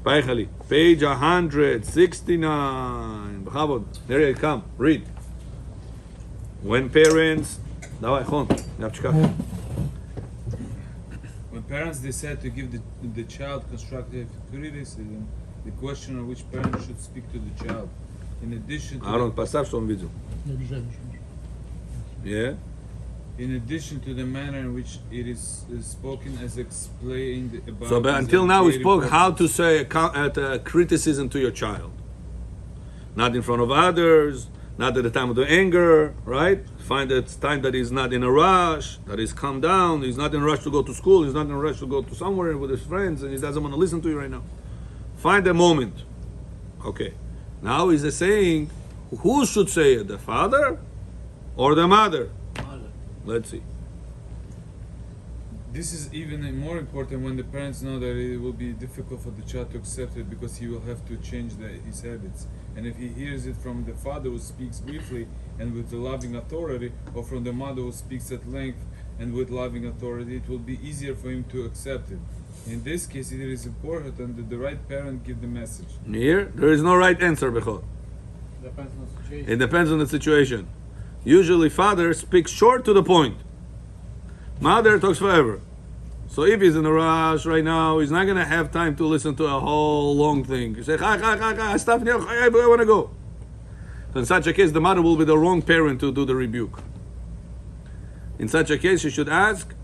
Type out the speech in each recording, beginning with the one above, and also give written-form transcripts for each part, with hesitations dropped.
Page 169. Bechavod. There you come. Read. When parents... When parents decide to give the child constructive criticism, the question of which parent should speak to the child. In addition to... Aaron, поставь, что он видел. Yeah? In addition to the manner in which it is spoken as explained above. So, but until now we spoke how to say a criticism to your child. Not in front of others, not at the time of the anger, right? Find that time that he's not in a rush, that he's calmed down, he's not in a rush to go to school, he's not in a rush to go to somewhere with his friends, and he doesn't want to listen to you right now. Find a moment. Okay. Now he's saying, who should say it, the father or the mother? Let's see. This is even more important when the parents know that it will be difficult for the child to accept it because he will have to change his habits. And if he hears it from the father who speaks briefly and with the loving authority, or from the mother who speaks at length and with loving authority, it will be easier for him to accept it. In this case, it is important that the right parent give the message. Here, there is no right answer, Bechor. Depends on the situation. It depends on the situation. Usually father speaks short to the point. Mother talks forever. So if he's in a rush right now, he's not going to have time to listen to a whole long thing. You say, stop, I want to go. So in such a case, the mother will be the wrong parent to do the rebuke. In such a case, you should ask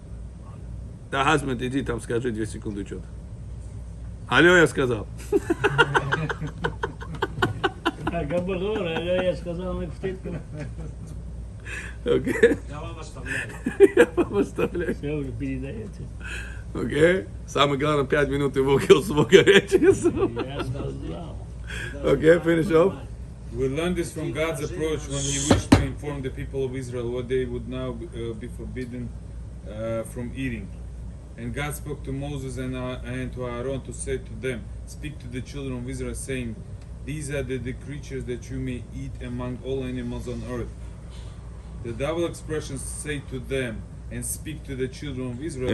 the husband, иди там скажи 2 секунды что-то. Алло, я сказал. Okay. Я вам оставляю. Я вам оставляю. Все уже передаете. Okay. Самое главное, 5 минут его килсово горячее. Я сказал. Okay, finish off. We learn this from God's approach when He wished to inform the people of Israel what they would now be forbidden from eating. And God spoke to Moses and to Aaron to say to them, "Speak to the children of Israel, saying, these are the creatures that you may eat among all animals on earth." The double expressions "say to them" and "speak to the children of Israel"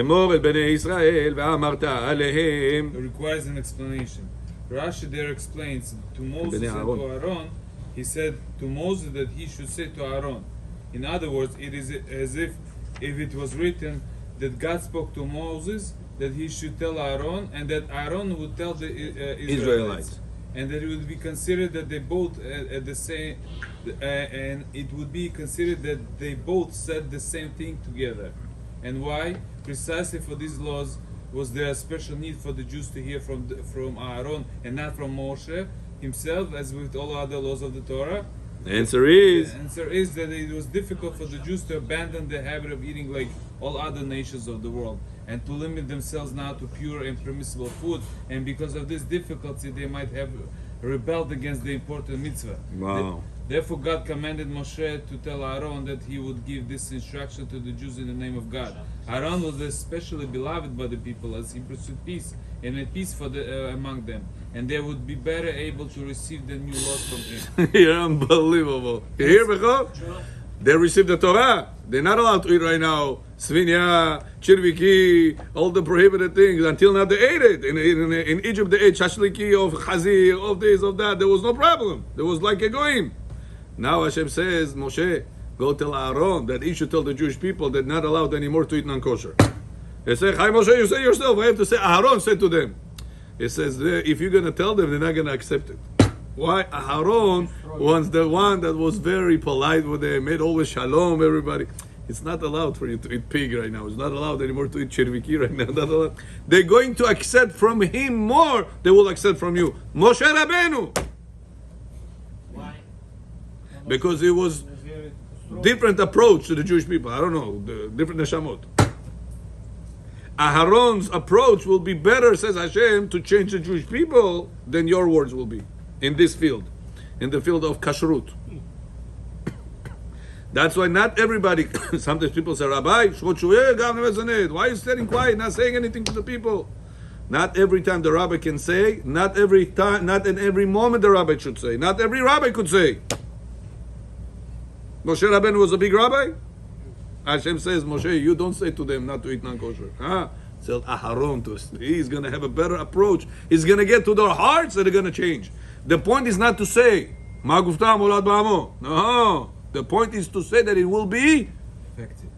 requires an explanation. Rashi there explains to Moses and to Aaron. He said to Moses that he should say to Aaron. In other words, it is as if it was written that God spoke to Moses that he should tell Aaron, and that Aaron would tell the Israelites. And that it would be considered that they both at the same, and it would be considered that they both said the same thing together. And why? Precisely for these laws was there a special need for the Jews to hear from Aaron and not from Moshe himself, as with all other laws of the Torah. The answer is that it was difficult for the Jews to abandon the habit of eating like all other nations of the world, and to limit themselves now to pure and permissible food. And because of this difficulty, they might have rebelled against the important mitzvah. Wow. Therefore, God commanded Moshe to tell Aaron that he would give this instruction to the Jews in the name of God. Aaron was especially beloved by the people as he pursued peace and made peace for among them, and they would be better able to receive the new laws from him. You're unbelievable. You hear, Bechor? They received the Torah. They're not allowed to eat right now svinya, chirviki, all the prohibited things. Until now they ate it. In Egypt they ate shashliki of chazir, of this, of that. There was no problem. There was like a goyim. Now Hashem says, Moshe, go tell Aaron that he should tell the Jewish people they're not allowed anymore to eat non-kosher. He said, Hi Moshe, you say yourself. I have to say, Aaron said to them. He says, if you're going to tell them, they're not going to accept it. Why? Aaron was the one that was very polite with them, made always shalom, everybody. It's not allowed for you to eat pig right now. It's not allowed anymore to eat chirviki right now. Not allowed. They're going to accept from him more they will accept from you. Moshe Rabbeinu. Why? Because it was different approach to the Jewish people. I don't know, the different neshamot. Aaron's approach will be better, says Hashem, to change the Jewish people than your words will be in this field, in the field of kashrut. That's why not everybody, sometimes people say, Rabbi, why are you staying quiet, not saying anything to the people? Not every time the rabbi can say, not every time, not in every moment the rabbi should say, not every rabbi could say. Moshe Rabbeinu was a big rabbi? Hashem says, Moshe, you don't say to them not to eat non-kosher. Tell Aharon to. He's going to have a better approach. He's going to get to their hearts and they're going to change. The point is not to say, Ma gufta molad ba'amo. No. The point is to say that it will be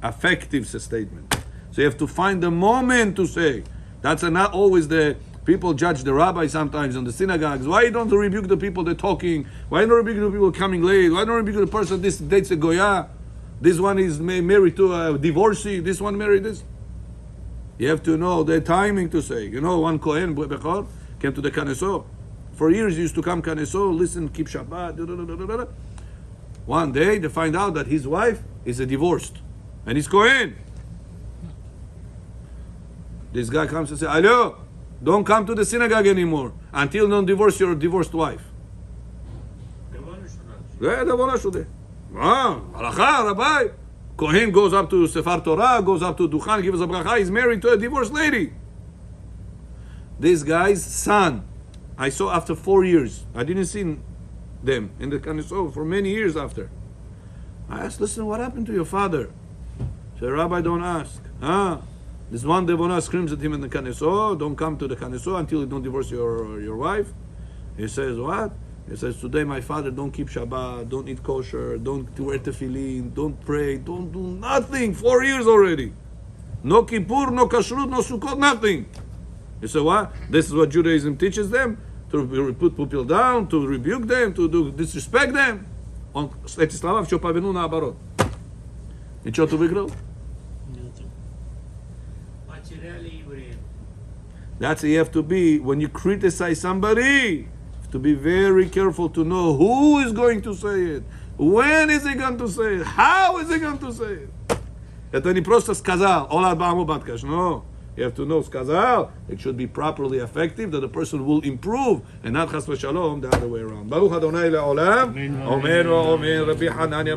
effective statement. So you have to find the moment to say. That's not always the people judge the rabbi sometimes in the synagogues. Why don't you rebuke the people that are talking? Why don't you rebuke the people coming late? Why don't you rebuke the person this dates a goya? This one is married to a divorcee. This one married this. You have to know the timing to say. You know, one Kohen Bechor came to the Kaneso. For years he used to come Kaneso, listen, keep Shabbat. One day they find out that his wife is a divorced. And he's Kohen. This guy comes and says, Alo, don't come to the synagogue anymore until you don't divorce your divorced wife. Halacha, Rabbi. Kohen goes up to Sefer Torah, goes up to Duchan, gives a bracha. He's married to a divorced lady. This guy's son, I saw after 4 years. I didn't see them in the Knesset for many years after. I asked, listen, what happened to your father? He said, Rabbi, don't ask. This one Devona screams at him in the Knesset, don't come to the Knesset until you don't divorce your wife. He says, what? He says, today my father don't keep Shabbat, don't eat kosher, don't wear tefillin, don't pray, don't do nothing. 4 years already. No Kippur, no Kashrut, no Sukkot, nothing. He said, what? This is what Judaism teaches them? To put people down, to rebuke them, to disrespect them? Эти слова все поверну наоборот. Ничего ты выиграл? That's how you have to be. When you criticize somebody, to be very careful to know who is going to say it, when is he going to say it, how is he going to say it. Это не просто сказал, Олад Бааму Баткаш. No, you have to know сказал. It should be properly effective, that the person will improve, and not chas v'shalom the other way around. Baruch Adonai le'olam. Amen. Amen. Rabbi Hanania